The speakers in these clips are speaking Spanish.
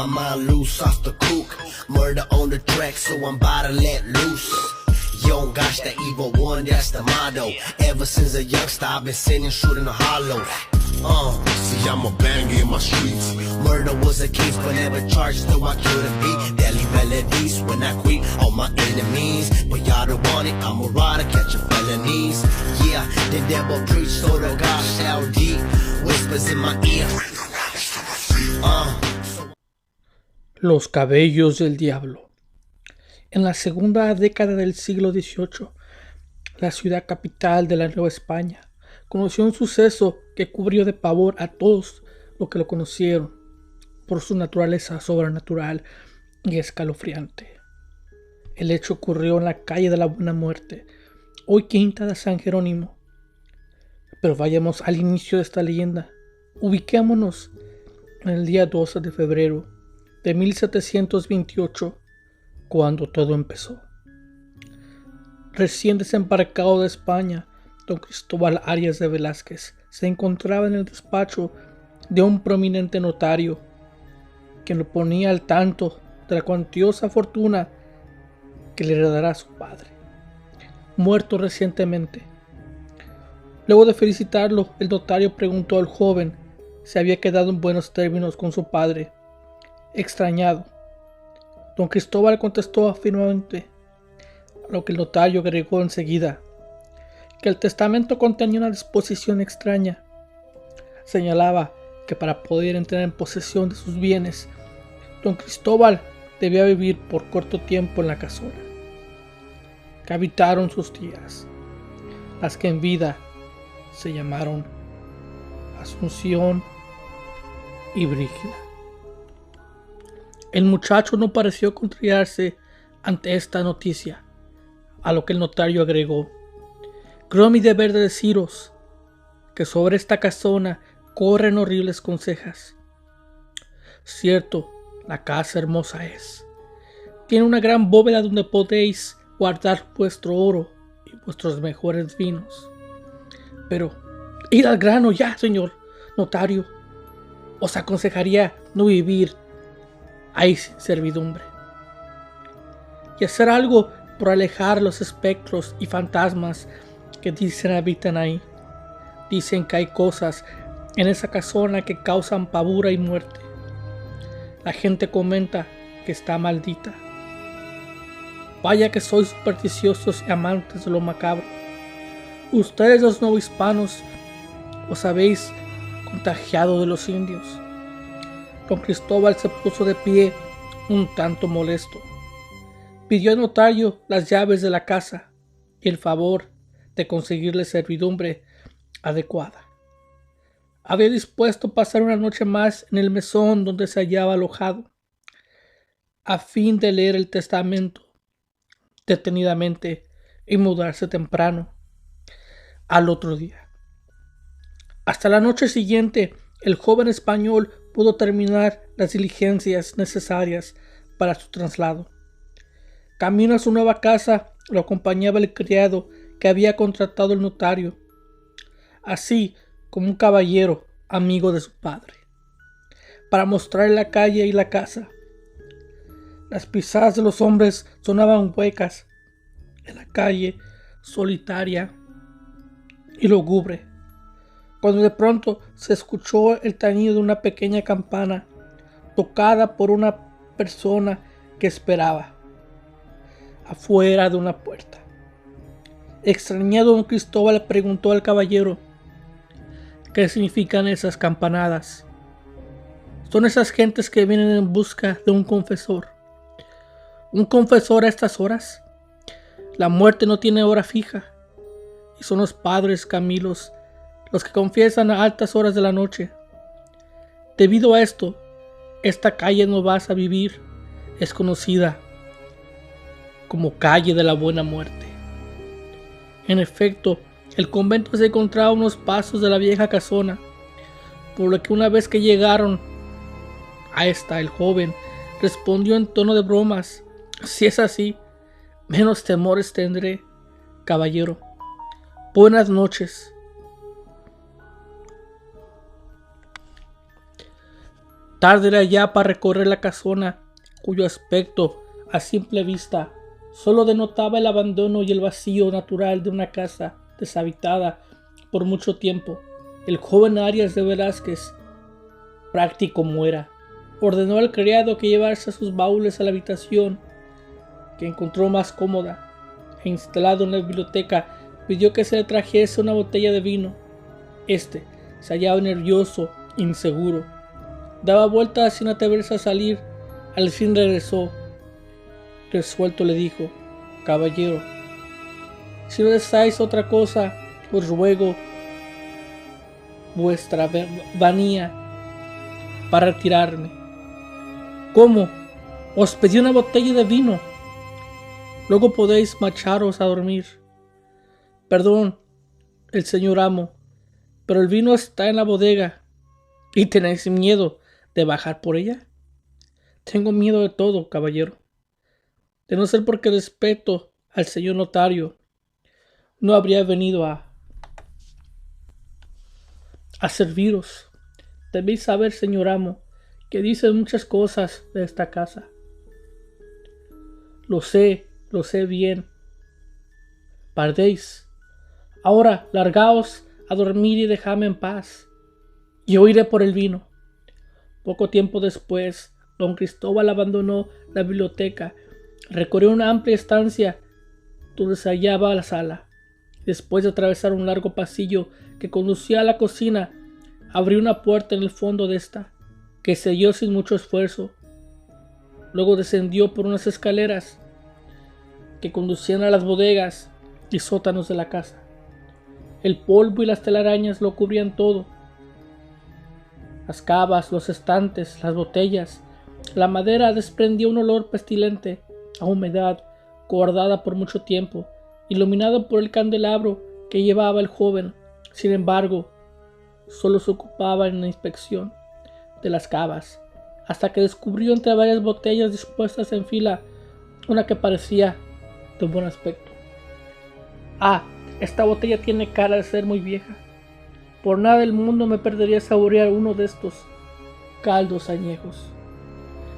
my mind loose off the cook. Murder on the track, so I'm about to let loose. Yo, gosh, that evil one, that's the motto. Ever since a youngster, I've been sitting shooting the hollows. See, I'm a banger in my streets. Murder was a case, but never charged, though I killed a beat. Deadly melodies when I quit all my enemies. But y'all don't want it, I'm a rider, catching felonies. Yeah, the devil preached, so the God shall deep. Whispers in my ear. Los cabellos del diablo. En la segunda década del siglo XVIII, la ciudad capital de la Nueva España conoció un suceso que cubrió de pavor a todos los que lo conocieron por su naturaleza sobrenatural y escalofriante. El hecho ocurrió en la calle de la Buena Muerte, hoy Quinta de San Jerónimo. Pero vayamos al inicio de esta leyenda. Ubiquémonos en el día 12 de febrero de 1728, cuando todo empezó. Recién desembarcado de España, don Cristóbal Arias de Velázquez se encontraba en el despacho de un prominente notario, quien lo ponía al tanto de la cuantiosa fortuna que le heredará su padre, muerto recientemente. Luego de felicitarlo, el notario preguntó al joven si había quedado en buenos términos con su padre. Extrañado, don Cristóbal contestó afirmativamente, a lo que el notario agregó enseguida que el testamento contenía una disposición extraña. Señalaba que para poder entrar en posesión de sus bienes, don Cristóbal debía vivir por corto tiempo en la casona que habitaron sus tías, las que en vida se llamaron Asunción y Brígida. El muchacho no pareció contrariarse ante esta noticia, a lo que el notario agregó: creo mi deber de deciros que sobre esta casona corren horribles consejas. Cierto, la casa hermosa es. Tiene una gran bóveda donde podéis guardar vuestro oro y vuestros mejores vinos. Pero, id al grano ya, señor notario. Os aconsejaría no vivir ahí sin servidumbre y hacer algo por alejar los espectros y fantasmas que dicen habitan ahí. Dicen que hay cosas en esa casona que causan pavura y muerte. La gente comenta que está maldita. Vaya que sois supersticiosos y amantes de lo macabro. Ustedes, los novohispanos, os habéis contagiado de los indios. Don Cristóbal se puso de pie, un tanto molesto. Pidió al notario las llaves de la casa y el favor de conseguirle servidumbre adecuada. Había dispuesto pasar una noche más en el mesón donde se hallaba alojado, a fin de leer el testamento detenidamente y mudarse temprano al otro día. Hasta la noche siguiente, el joven español pudo terminar las diligencias necesarias para su traslado. Camino a su nueva casa lo acompañaba el criado que había contratado el notario, así como un caballero amigo de su padre, para mostrarle la calle y la casa. Las pisadas de los hombres sonaban huecas en la calle, solitaria y lúgubre, cuando de pronto se escuchó el tañido de una pequeña campana tocada por una persona que esperaba afuera de una puerta. Extrañado, don Cristóbal le preguntó al caballero qué significan esas campanadas. Son esas gentes que vienen en busca de un confesor. ¿Un confesor a estas horas? La muerte no tiene hora fija, y son los padres Camilos los que confiesan a altas horas de la noche. Debido a esto, esta calle no vas a vivir es conocida como calle de la Buena Muerte. En efecto, el convento se encontraba a unos pasos de la vieja casona, por lo que una vez que llegaron a esta, el joven respondió en tono de bromas: si es así, menos temores tendré, caballero. Buenas noches. Tarde era ya para recorrer la casona, cuyo aspecto, a simple vista, solo denotaba el abandono y el vacío natural de una casa deshabitada por mucho tiempo. El joven Arias de Velázquez, práctico como era, ordenó al criado que llevase sus baúles a la habitación que encontró más cómoda e instalado en la biblioteca, pidió que se le trajese una botella de vino. Este se hallaba nervioso, inseguro. Daba vueltas sin atreverse a salir. Al fin regresó. Resuelto le dijo: caballero, si no deseáis otra cosa, os ruego vuestra vanía para retirarme. ¿Cómo? Os pedí una botella de vino. Luego podéis marcharos a dormir. Perdón, el señor amo, pero el vino está en la bodega. ¿Y tenéis miedo de bajar por ella? Tengo miedo de todo, caballero. De no ser porque respeto al señor notario, no habría venido a serviros. Debéis saber, señor amo, que dicen muchas cosas de esta casa. Lo sé bien. Pardéis. Ahora largaos a dormir y dejadme en paz. Yo iré por el vino. Poco tiempo después, don Cristóbal abandonó la biblioteca, recorrió una amplia estancia donde se hallaba la sala. Después de atravesar un largo pasillo que conducía a la cocina, abrió una puerta en el fondo de esta, que selló sin mucho esfuerzo. Luego descendió por unas escaleras que conducían a las bodegas y sótanos de la casa. El polvo y las telarañas lo cubrían todo. Las cavas, los estantes, las botellas, la madera desprendía un olor pestilente a humedad guardada por mucho tiempo, iluminado por el candelabro que llevaba el joven. Sin embargo, solo se ocupaba en la inspección de las cavas, hasta que descubrió entre varias botellas dispuestas en fila una que parecía de buen aspecto. Esta botella tiene cara de ser muy vieja. Por nada del mundo me perdería saborear uno de estos caldos añejos.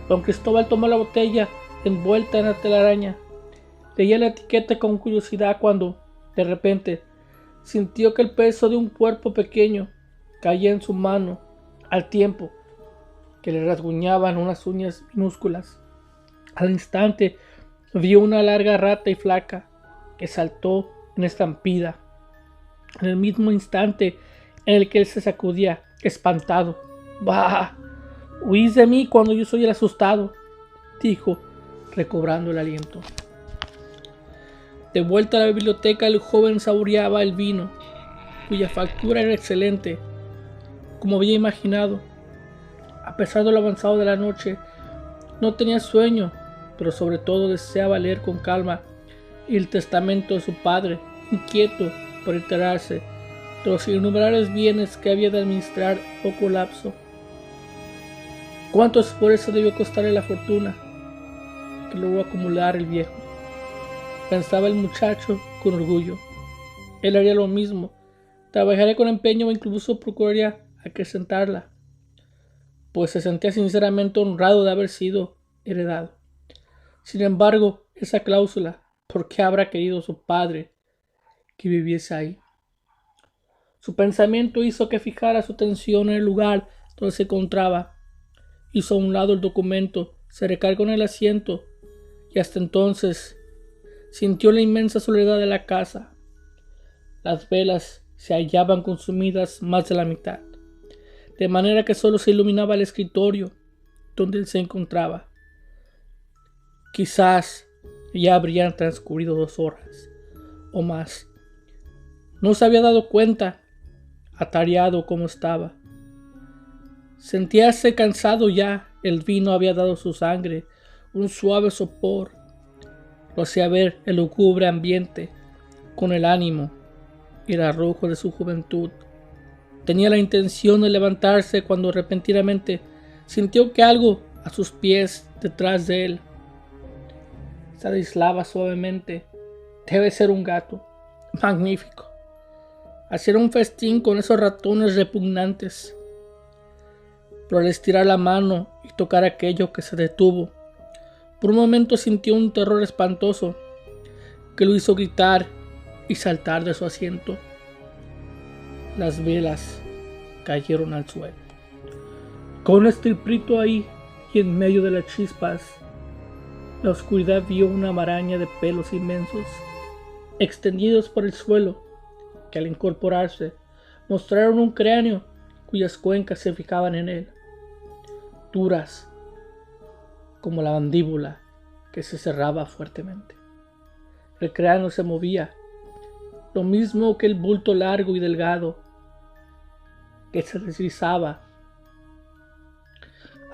Don Cristóbal tomó la botella envuelta en la telaraña. Leía la etiqueta con curiosidad cuando, de repente, sintió que el peso de un cuerpo pequeño caía en su mano al tiempo que le rasguñaban unas uñas minúsculas. Al instante vio una larga rata y flaca que saltó en estampida. En el mismo instante en el que él se sacudía, espantado. ¡Bah! Huís de mí cuando yo soy el asustado, dijo, recobrando el aliento. De vuelta a la biblioteca, el joven saboreaba el vino, cuya factura era excelente, como había imaginado. A pesar de lo avanzado de la noche, no tenía sueño, pero sobre todo deseaba leer con calma el testamento de su padre, inquieto por enterarse de los innumerables bienes que había de administrar poco lapso. ¿Cuánto esfuerzo debió costarle la fortuna que logró acumular el viejo? Pensaba el muchacho con orgullo. Él haría lo mismo, trabajaría con empeño o incluso procuraría acrecentarla, pues se sentía sinceramente honrado de haber sido heredado. Sin embargo, esa cláusula, ¿por qué habrá querido su padre que viviese ahí? Su pensamiento hizo que fijara su atención en el lugar donde se encontraba. Hizo a un lado el documento, se recargó en el asiento y hasta entonces sintió la inmensa soledad de la casa. Las velas se hallaban consumidas más de la mitad, de manera que solo se iluminaba el escritorio donde él se encontraba. Quizás ya habrían transcurrido 2 horas o más. No se había dado cuenta, atareado como estaba. Sentíase cansado ya, el vino había dado su sangre un suave sopor. Lo hacía ver el lúgubre ambiente con el ánimo y el arrojo de su juventud. Tenía la intención de levantarse cuando repentinamente sintió que algo a sus pies detrás de él se aislaba suavemente. Debe ser un gato. Magnífico. Hacer un festín con esos ratones repugnantes. pero al estirar la mano y tocar aquello que se detuvo, por un momento sintió un terror espantoso que lo hizo gritar y saltar de su asiento. Las velas cayeron al suelo. Con un estriprito ahí y en medio de las chispas, la oscuridad vio una maraña de pelos inmensos extendidos por el suelo que al incorporarse mostraron un cráneo cuyas cuencas se fijaban en él, duras como la mandíbula que se cerraba fuertemente. El cráneo se movía, lo mismo que el bulto largo y delgado que se deslizaba,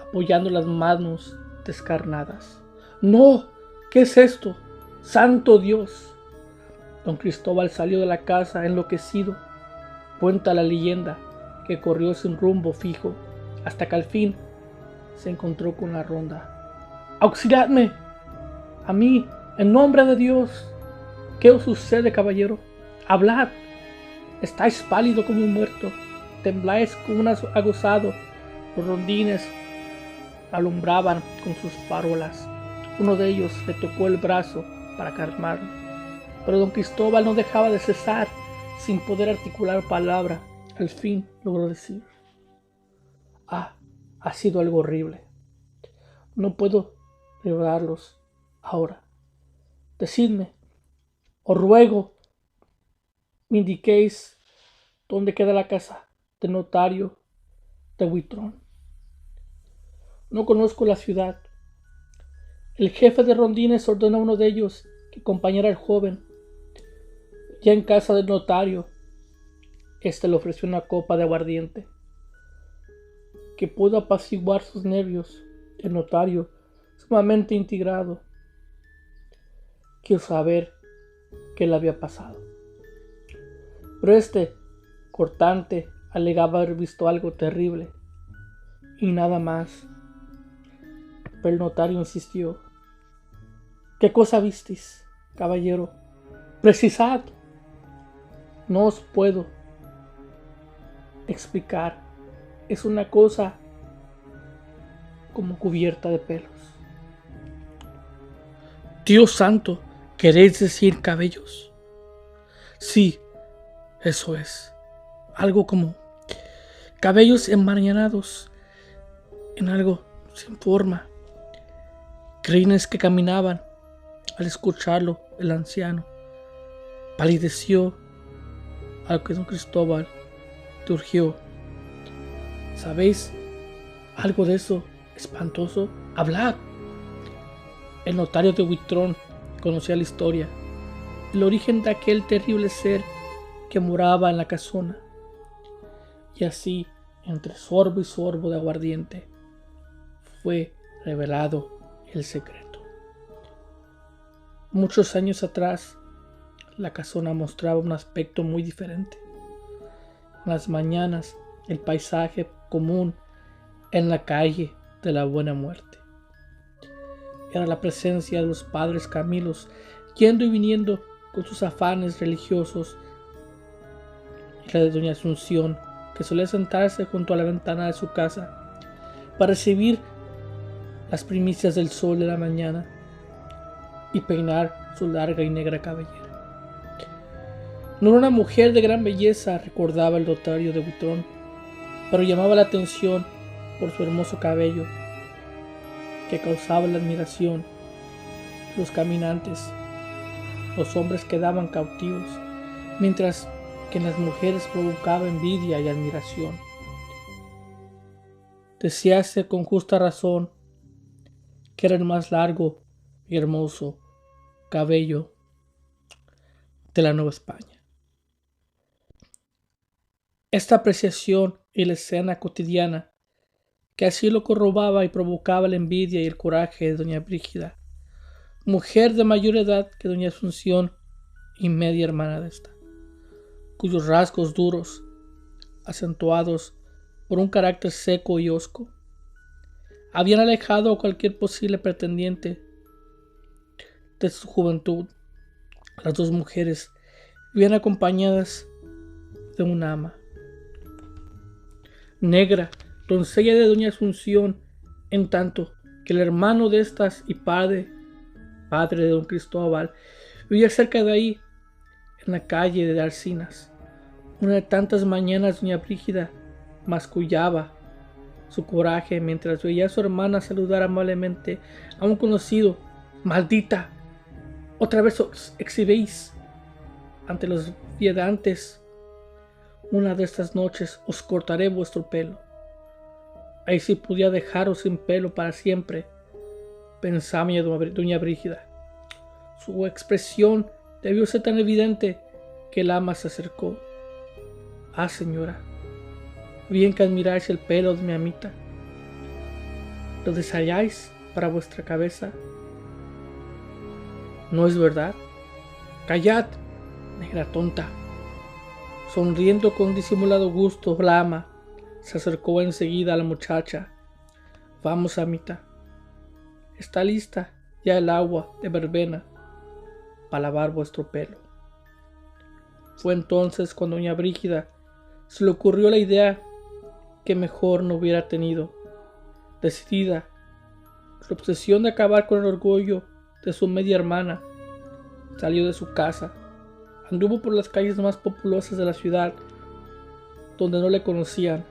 apoyando las manos descarnadas. ¡No! ¿Qué es esto? ¡Santo Dios! Don Cristóbal salió de la casa enloquecido. Cuenta la leyenda que corrió sin rumbo fijo hasta que al fin se encontró con la ronda. ¡Auxiliadme! ¡A mí! ¡En nombre de Dios! ¿Qué os sucede, caballero? ¡Hablad! Estáis pálido como un muerto. Tembláis como un aguzado. Los rondines alumbraban con sus farolas. Uno de ellos le tocó el brazo para calmarlo, pero don Cristóbal no dejaba de cesar sin poder articular palabra. Al fin logró decir: ha sido algo horrible. No puedo librarlos ahora. Decidme, os ruego, me indiquéis dónde queda la casa del notario de Huitrón. No conozco la ciudad. El jefe de rondines ordenó a uno de ellos que acompañara al joven. Ya en casa del notario, éste le ofreció una copa de aguardiente que pudo apaciguar sus nervios. El notario, sumamente intrigado, quiso saber qué le había pasado. Pero este, cortante, alegaba haber visto algo terrible y nada más. Pero el notario insistió: ¿qué cosa visteis, caballero? Precisad. No os puedo explicar. Es una cosa como cubierta de pelos. Dios santo, ¿queréis decir cabellos? Sí, eso es. Algo como cabellos enmarañados en algo sin forma. Crines que caminaban. Al escucharlo, el anciano palideció, a lo que don Cristóbal urgió: ¿sabéis algo de eso espantoso? ¡Hablad! El notario de Huitrón conocía la historia, el origen de aquel terrible ser que moraba en la casona. Y así, entre sorbo y sorbo de aguardiente, fue revelado el secreto. Muchos años atrás, la casona mostraba un aspecto muy diferente. En las mañanas, el paisaje común en la calle de la Buena Muerte era la presencia de los padres Camilos yendo y viniendo con sus afanes religiosos, y la de doña Asunción, que solía sentarse junto a la ventana de su casa para recibir las primicias del sol de la mañana y peinar su larga y negra cabellera. No era una mujer de gran belleza, recordaba el notario de Huitrón, pero llamaba la atención por su hermoso cabello, que causaba la admiración. Los caminantes, los hombres quedaban cautivos, mientras que en las mujeres provocaba envidia y admiración. Decíase con justa razón que era el más largo y hermoso cabello de la Nueva España. Esta apreciación y la escena cotidiana, que así lo corrobaba y provocaba la envidia y el coraje de doña Brígida, mujer de mayor edad que doña Asunción y media hermana de esta, cuyos rasgos duros, acentuados por un carácter seco y hosco, habían alejado a cualquier posible pretendiente de su juventud. Las dos mujeres vivían acompañadas de una ama, negra doncella de doña Asunción, en tanto que el hermano de estas y padre de don Cristóbal, vivía cerca de ahí, en la calle de Alcinas. Una de tantas mañanas doña Brígida mascullaba su coraje mientras veía a su hermana saludar amablemente a un conocido. ¡Maldita! Otra vez os exhibéis ante los viandantes. Una de estas noches os cortaré vuestro pelo. Ahí sí podía dejaros sin pelo para siempre, pensaba doña Brígida. Su expresión debió ser tan evidente que el ama se acercó. Ah, señora, bien que admiráis el pelo de mi amita. ¿Lo deseáis para vuestra cabeza? ¿No es verdad? Callad, negra tonta. Sonriendo con disimulado gusto, la ama se acercó enseguida a la muchacha. Vamos, amita. Está lista ya el agua de verbena para lavar vuestro pelo. Fue entonces cuando doña Brígida se le ocurrió la idea que mejor no hubiera tenido. Decidida, su obsesión de acabar con el orgullo de su media hermana, salió de su casa, anduvo por las calles más populosas de la ciudad, donde no le conocían,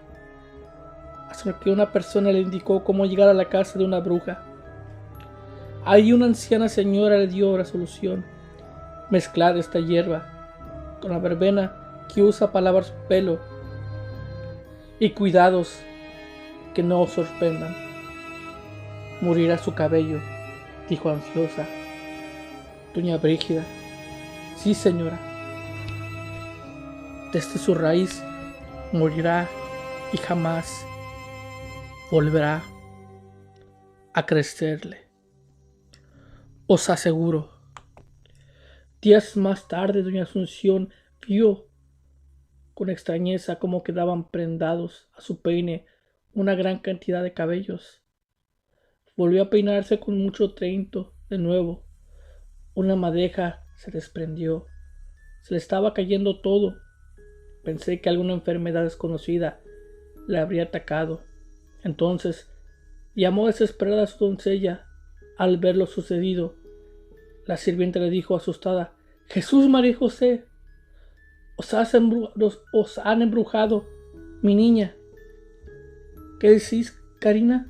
hasta que una persona le indicó cómo llegar a la casa de una bruja. Ahí una anciana señora le dio la solución: mezclad esta hierba con la verbena que usa para lavar su pelo, y cuidados que no os sorprendan. Morirá su cabello, dijo ansiosa doña Brígida. Sí, señora. Desde su raíz morirá y jamás volverá a crecerle. Os aseguro. Días más tarde, doña Asunción vio con extrañeza cómo quedaban prendados a su peine una gran cantidad de cabellos. Volvió a peinarse con mucho tento de nuevo. Una madeja se desprendió. Se le estaba cayendo todo. Pensé que alguna enfermedad desconocida le habría atacado. Entonces llamó desesperada a su doncella. Al ver lo sucedido, la sirvienta le dijo asustada: Jesús, María y José, os han embrujado, mi niña. ¿Qué decís, Karina?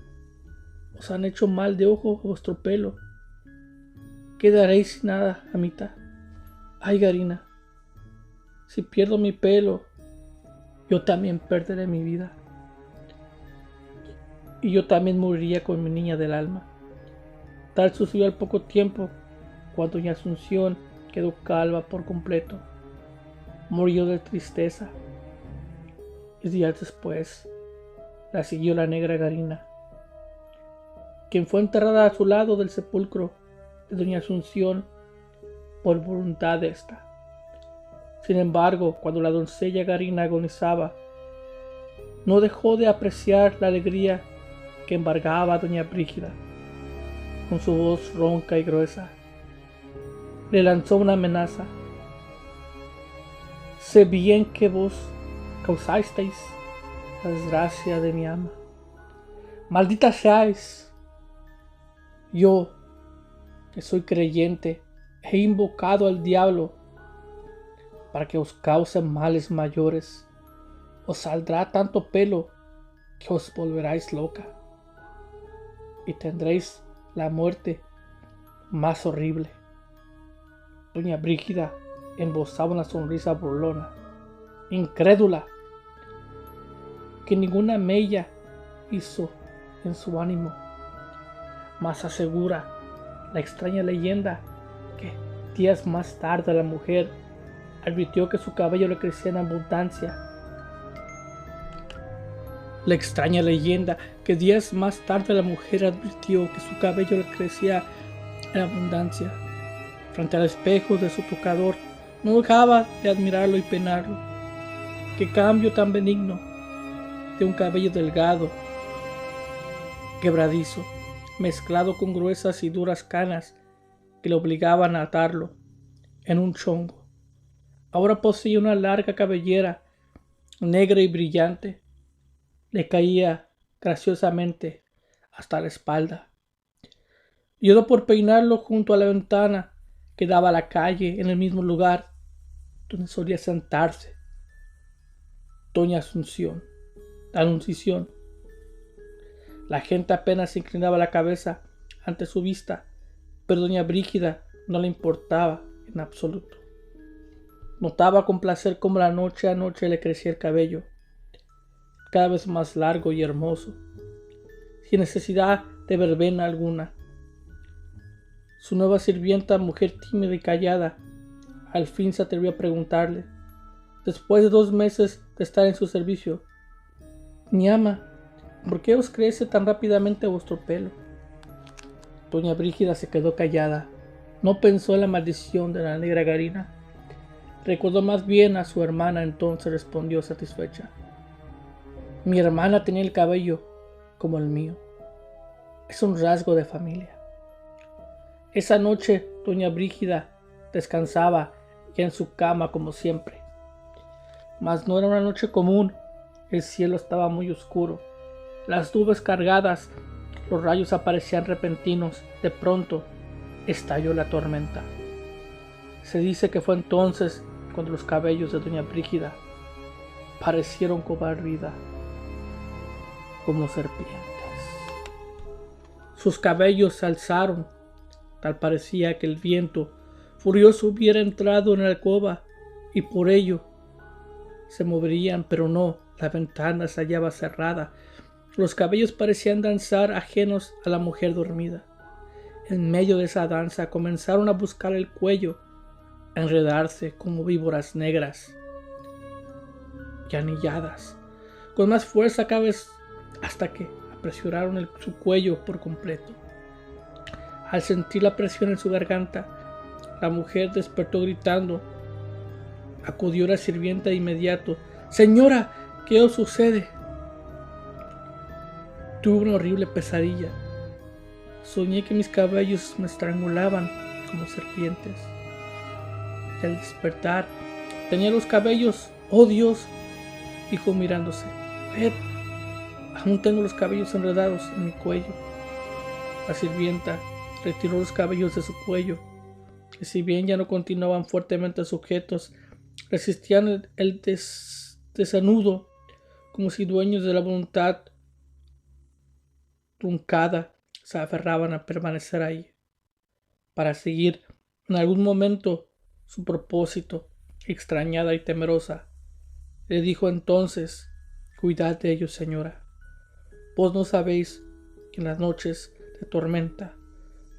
Os han hecho mal de ojo a vuestro pelo. Quedaréis sin nada, amita. Ay, Karina, si pierdo mi pelo, yo también perderé mi vida. Y yo también moriría con mi niña del alma. Tal sucedió al poco tiempo, cuando doña Asunción quedó calva por completo. Murió de tristeza. Y días después la siguió la negra Garina, quien fue enterrada a su lado del sepulcro de doña Asunción por voluntad de ésta. Sin embargo, cuando la doncella Garina agonizaba, no dejó de apreciar la alegría que embargaba a doña Brígida. Con su voz ronca y gruesa, le lanzó una amenaza: sé bien que vos causasteis la desgracia de mi ama. Maldita seáis. Yo, que soy creyente, he invocado al diablo para que os cause males mayores. Os saldrá tanto pelo que os volveráis loca y tendréis la muerte más horrible. Doña Brígida embozaba una sonrisa burlona, incrédula, que ninguna mella hizo en su ánimo, mas asegura la extraña leyenda que días más tarde la mujer advirtió que su cabello le crecía en abundancia. La extraña leyenda que días más tarde la mujer advirtió que su cabello le crecía en abundancia. Frente al espejo de su tocador no dejaba de admirarlo y penarlo. Qué cambio tan benigno de un cabello delgado, quebradizo, mezclado con gruesas y duras canas que le obligaban a atarlo en un chongo. Ahora poseía una larga cabellera negra y brillante. Le caía graciosamente hasta la espalda. Yo por peinarlo junto a la ventana que daba a la calle en el mismo lugar donde solía sentarse doña Anunciación. La gente apenas se inclinaba la cabeza ante su vista, pero doña Brígida no le importaba en absoluto. Notaba con placer cómo la noche a noche le crecía el cabello, cada vez más largo y hermoso, sin necesidad de verbena alguna. Su nueva sirvienta, mujer tímida y callada, al fin se atrevió a preguntarle, después de 2 meses de estar en su servicio: mi ama, ¿por qué os crece tan rápidamente vuestro pelo? Doña Brígida se quedó callada. No pensó en la maldición de la negra Garina. Recordó más bien a su hermana, entonces respondió satisfecha: mi hermana tenía el cabello como el mío. Es un rasgo de familia. Esa noche doña Brígida descansaba ya en su cama como siempre. Mas no era una noche común. El cielo estaba muy oscuro. Las nubes cargadas, los rayos aparecían repentinos. De pronto estalló la tormenta. Se dice que fue entonces cuando los cabellos de doña Brígida parecieron cobrar vida como serpientes. Sus cabellos se alzaron, tal parecía que el viento furioso hubiera entrado en la alcoba y por ello se moverían, pero no, la ventana se hallaba cerrada. Los cabellos parecían danzar ajenos a la mujer dormida. En medio de esa danza comenzaron a buscar el cuello, a enredarse como víboras negras y anilladas, con más fuerza cada vez, hasta que apresuraron su cuello por completo. Al sentir la presión en su garganta, la mujer despertó gritando. Acudió la sirvienta de inmediato. Señora, ¿qué os sucede? Tuve una horrible pesadilla. Soñé que mis cabellos me estrangulaban como serpientes. Y al despertar, tenía los cabellos. ¡Oh Dios!, dijo mirándose. Ved, aún tengo los cabellos enredados en mi cuello. La sirvienta retiró los cabellos de su cuello, que si bien ya no continuaban fuertemente sujetos, resistían el desanudo, como si dueños de la voluntad truncada se aferraban a permanecer ahí, para seguir en algún momento su propósito. Extrañada y temerosa, le dijo entonces: cuidad de ellos, señora. Vos no sabéis que en las noches de tormenta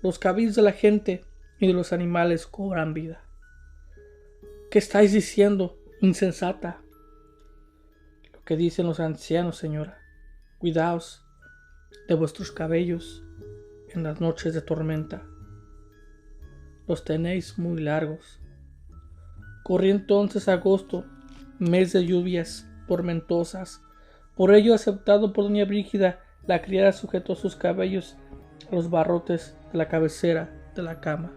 los cabellos de la gente y de los animales cobran vida. ¿Qué estáis diciendo, insensata? Lo que dicen los ancianos, señora. Cuidaos de vuestros cabellos en las noches de tormenta. Los tenéis muy largos. Corrió entonces agosto, mes de lluvias tormentosas. Por ello, aceptado por doña Brígida, la criada sujetó sus cabellos a los barrotes de la cabecera de la cama.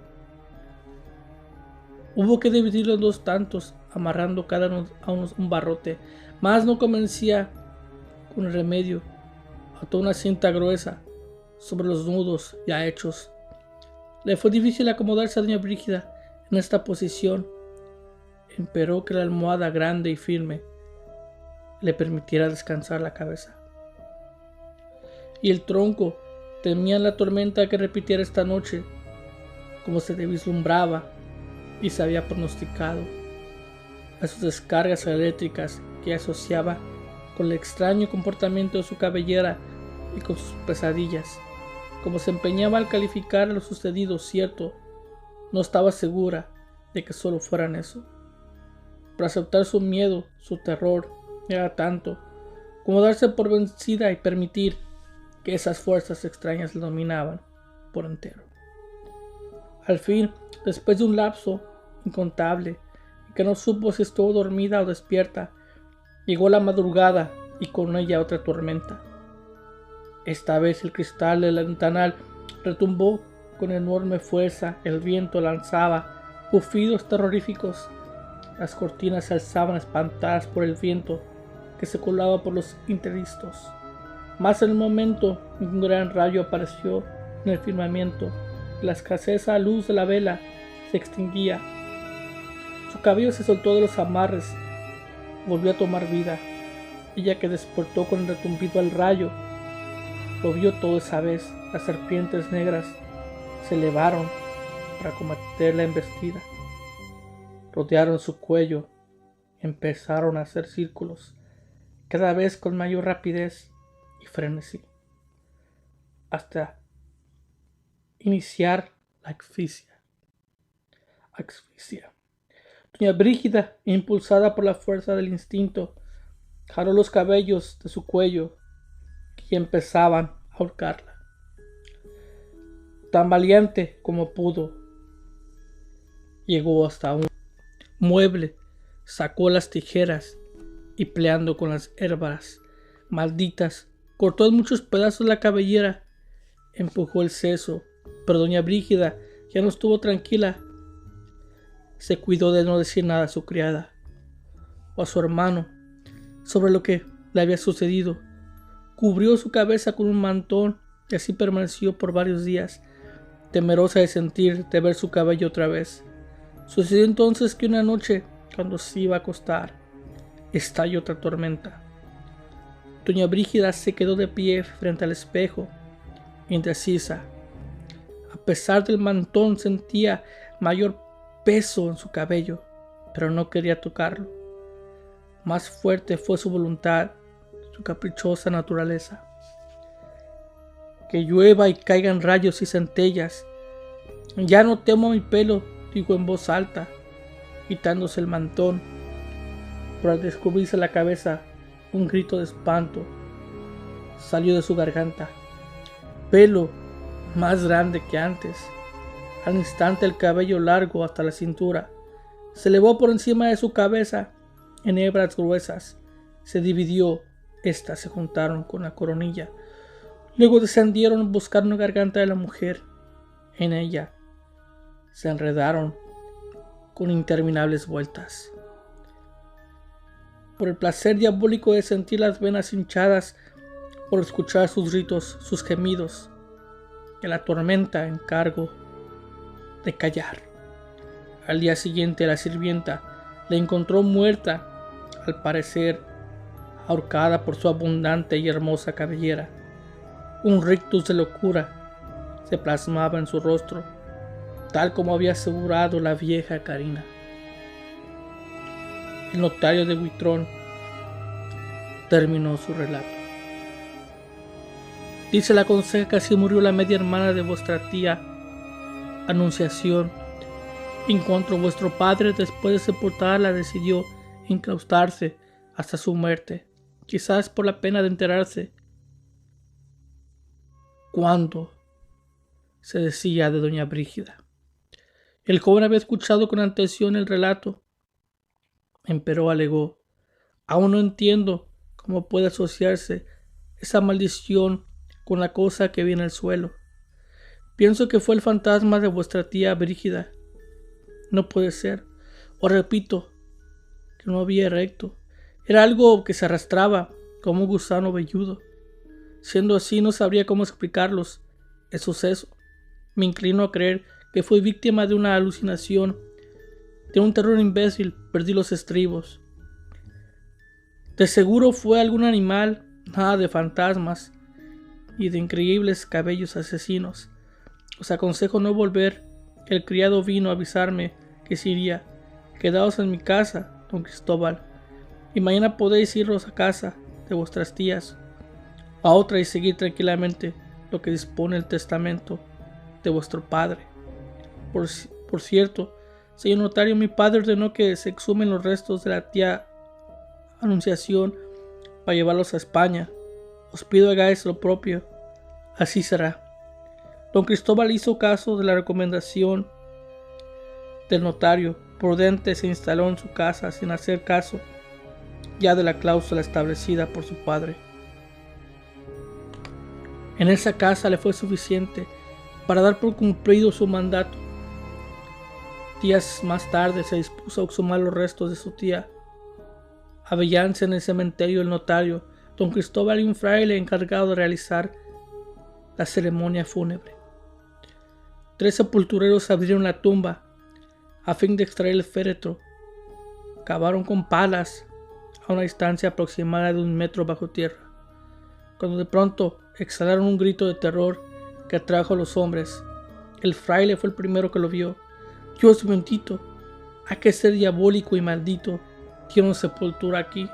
Hubo que dividirlo en 2 tantos, amarrando cada uno a un barrote, mas no convencía con el remedio. Ató una cinta gruesa sobre los nudos ya hechos. Le fue difícil acomodarse a doña Brígida en esta posición. Esperó que la almohada grande y firme le permitiera descansar la cabeza. Y el tronco temía la tormenta que repitiera esta noche, como se le vislumbraba y se había pronosticado, a sus descargas eléctricas que asociaba con el extraño comportamiento de su cabellera y con sus pesadillas. Como se empeñaba al calificar lo sucedido cierto, no estaba segura de que solo fueran eso. Para aceptar su miedo, su terror, era tanto como darse por vencida y permitir que esas fuerzas extrañas le dominaban por entero. Al fin, después de un lapso incontable, en que no supo si estuvo dormida o despierta, llegó la madrugada y con ella otra tormenta. Esta vez el cristal del ventanal retumbó con enorme fuerza, el viento lanzaba bufidos terroríficos. Las cortinas se alzaban espantadas por el viento que se colaba por los interristos. Más en el momento, un gran rayo apareció en el firmamento. La escasa luz de la vela se extinguía. Su cabello se soltó de los amarres, volvió a tomar vida. Ella, que despertó con el retumbido al rayo, lo vio todo esa vez. Las serpientes negras se elevaron para cometer la embestida. Rodearon su cuello, empezaron a hacer círculos, cada vez con mayor rapidez y frenesí, hasta iniciar la asfixia. Doña Brígida, impulsada por la fuerza del instinto, jaló los cabellos de su cuello y empezaban a ahorcarla. Tan valiente como pudo, llegó hasta un mueble, sacó las tijeras y, peleando con las hérbas malditas, cortó en muchos pedazos la cabellera, empujó el seso, pero doña Brígida ya no estuvo tranquila. Se cuidó de no decir nada a su criada o a su hermano sobre lo que le había sucedido. Cubrió su cabeza con un mantón y así permaneció por varios días, temerosa de ver su cabello otra vez. Sucedió entonces que una noche, cuando se iba a acostar, estalló otra tormenta. Doña Brígida se quedó de pie frente al espejo, indecisa. A pesar del mantón, sentía mayor peso en su cabello, pero no quería tocarlo. Más fuerte fue su voluntad, su caprichosa naturaleza. Que llueva y caigan rayos y centellas. Ya no temo mi pelo, dijo en voz alta, quitándose el mantón. Pero al descubrirse la cabeza, un grito de espanto salió de su garganta. Pelo más grande que antes. Al instante el cabello largo hasta la cintura se elevó por encima de su cabeza en hebras gruesas. Se dividió, estas se juntaron con la coronilla. Luego descendieron buscando la garganta de la mujer. En ella se enredaron con interminables vueltas. Por el placer diabólico de sentir las venas hinchadas, por escuchar sus gritos, sus gemidos, que la tormenta encargó de callar. Al día siguiente la sirvienta la encontró muerta, al parecer ahorcada por su abundante y hermosa cabellera. Un rictus de locura se plasmaba en su rostro, tal como había asegurado la vieja Carina. El notario de Huitrón terminó su relato. Dice la conseja que así murió la media hermana de vuestra tía Anunciación. En cuanto vuestro padre, después de sepultarla, decidió enclaustarse hasta su muerte, quizás por la pena de enterarse cuando se decía de doña Brígida. El joven había escuchado con atención el relato, empero alegó: aún no entiendo cómo puede asociarse esa maldición con la cosa que vi en el suelo. Pienso que fue el fantasma de vuestra tía Brígida. No puede ser. Os repito que no había recto. Era algo que se arrastraba como un gusano velludo. Siendo así, no sabría cómo explicarlos el suceso. Me inclino a creer que fui víctima de una alucinación, de un terror imbécil. Perdí los estribos. De seguro fue algún animal, nada de fantasmas y de increíbles cabellos asesinos. Os aconsejo no volver. El criado vino a avisarme que se iría. Quedaos en mi casa, don Cristóbal, y mañana podéis iros a casa de vuestras tías, a otra, y seguir tranquilamente lo que dispone el testamento de vuestro padre. Por cierto, señor notario, mi padre ordenó que se exhumen los restos de la tía Anunciación para llevarlos a España. Os pido hagáis lo propio. Así será. Don Cristóbal hizo caso de la recomendación del notario. Prudente se instaló en su casa sin hacer caso ya de la cláusula establecida por su padre. En esa casa le fue suficiente para dar por cumplido su mandato. Días más tarde se dispuso a exhumar los restos de su tía. Avellándose en el cementerio, el notario don Cristóbal y un fraile encargado de realizar la ceremonia fúnebre. 3 sepultureros abrieron la tumba a fin de extraer el féretro. Cavaron con palas a una distancia aproximada de 1 metro bajo tierra, cuando de pronto exhalaron un grito de terror que atrajo a los hombres. El fraile fue el primero que lo vio. Dios bendito, ¿a qué ser diabólico y maldito tiene sepultura aquí?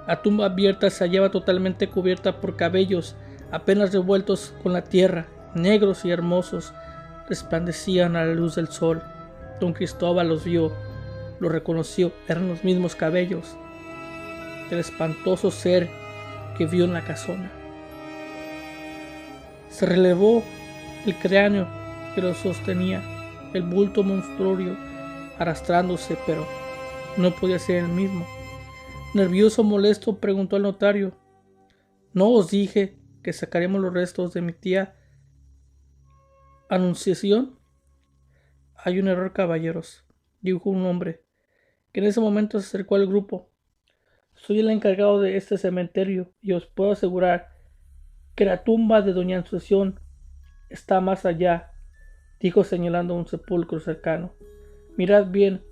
La tumba abierta se hallaba totalmente cubierta por cabellos apenas revueltos con la tierra, negros y hermosos, resplandecían a la luz del sol. Don Cristóbal los vio, los reconoció, eran los mismos cabellos del espantoso ser que vio en la casona. Se relevó el cráneo que lo sostenía, el bulto monstruoso arrastrándose, pero no podía ser el mismo. Nervioso, molesto, preguntó al notario: ¿No os dije que sacaremos los restos de mi tía Anunciación? Hay un error, caballeros, dijo un hombre, que en ese momento se acercó al grupo. Soy el encargado de este cementerio y os puedo asegurar que la tumba de doña Anunciación está más allá, dijo señalando un sepulcro cercano. Mirad bien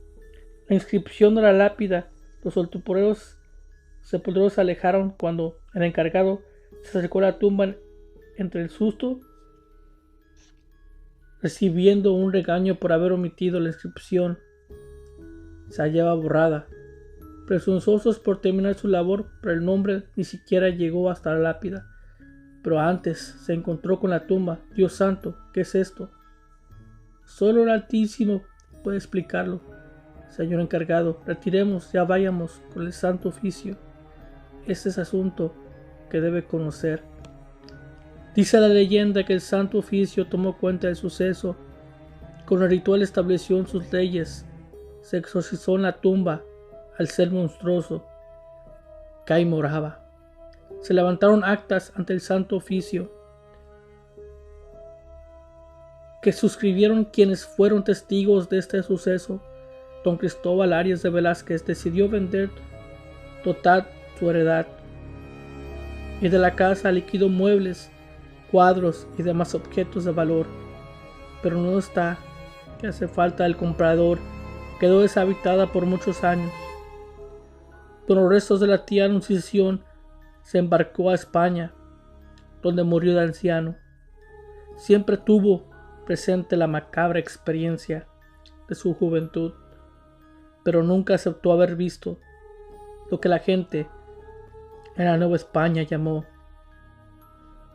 la inscripción de la lápida. Los sepultureros se alejaron cuando el encargado se acercó a la tumba entre el susto, recibiendo un regaño por haber omitido la inscripción. Se hallaba borrada. Presuntuosos por terminar su labor, pero el nombre ni siquiera llegó hasta la lápida. Pero antes se encontró con la tumba. Dios santo, ¿qué es esto? Solo el Altísimo puede explicarlo. Señor encargado, retiremos, ya vayamos con el santo oficio. Este es asunto que debe conocer. Dice la leyenda que el santo oficio tomó cuenta del suceso. Con el ritual estableció en sus leyes. Se exorcizó en la tumba al ser monstruoso que ahí moraba. Se levantaron actas ante el santo oficio que suscribieron quienes fueron testigos de este suceso. Don Cristóbal Arias de Velázquez decidió vender total su heredad y de la casa liquidó muebles, cuadros y demás objetos de valor. Pero no está que hace falta el comprador. Quedó deshabitada por muchos años. Con los restos de la tía Anunciación se embarcó a España, donde murió de anciano. Siempre tuvo presente la macabra experiencia de su juventud, pero nunca aceptó haber visto lo que la gente en la Nueva España llamó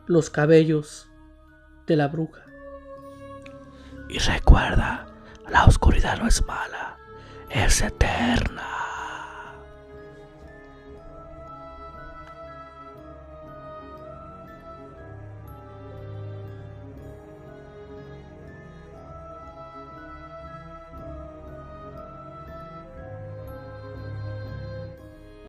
los cabellos de la bruja. Y recuerda, la oscuridad no es mala, es eterna.